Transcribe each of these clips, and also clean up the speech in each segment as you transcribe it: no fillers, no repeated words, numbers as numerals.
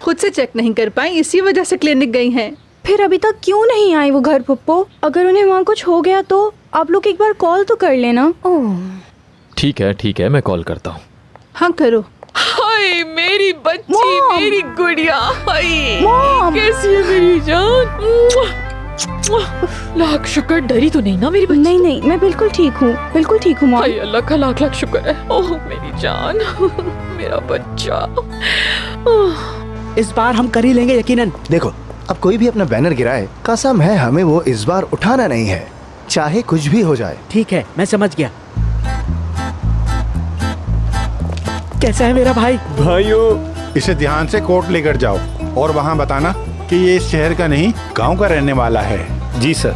खुद से चेक नहीं कर पाई, इसी वजह से क्लिनिक गई हैं। फिर अभी तक क्यों नहीं आई वो घर पुप्पो? अगर उन्हें वहाँ कुछ हो गया तो आप लोग एक बार कॉल तो कर लेना। ठीक है, मैं कॉल करता हूँ। हाँ करो। हाय मेरी बच्ची, मॉम! मेरी गुड़िया, हाय मॉम! कैसी है मेरी जान? लाख शुक्र, डरी तो नहीं ना मेरी बच्ची? नहीं नहीं, मैं बिल्कुल ठीक हूँ, बिल्कुल ठीक हूँ मॉम। हाय अल्लाह का लाख लाख शुक्र है। ओह मेरी जान, मेरा बच्चा। इस बार हम कर ही लेंगे यकीनन। देखो, अब कोई भी अपना बैनर गिराए, कसम है हमें वो इस बार उठाना नहीं है, चाहे कुछ भी हो जाए। ठीक है, मैं समझ गया। कैसा है मेरा भाई? भाइयों, इसे ध्यान से कोर्ट लेकर जाओ और वहाँ बताना कि ये इस शहर का नहीं गांव का रहने वाला है। जी सर।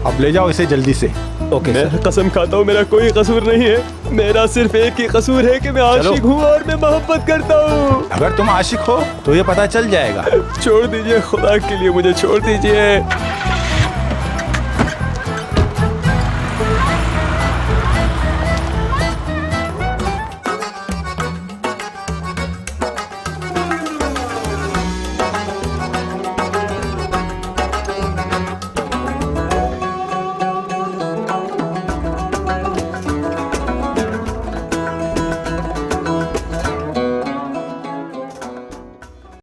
अब ले जाओ इसे जल्दी से। ओके मैं सर। कसम खाता हूँ मेरा कोई कसूर नहीं है। मेरा सिर्फ एक ही कसूर है कि मैं आशिक हूँ और मैं मोहब्बत करता हूँ। अगर तुम आशिक हो तो ये पता चल जाएगा। छोड़ दीजिए, खुदा के लिए मुझे छोड़ दीजिए।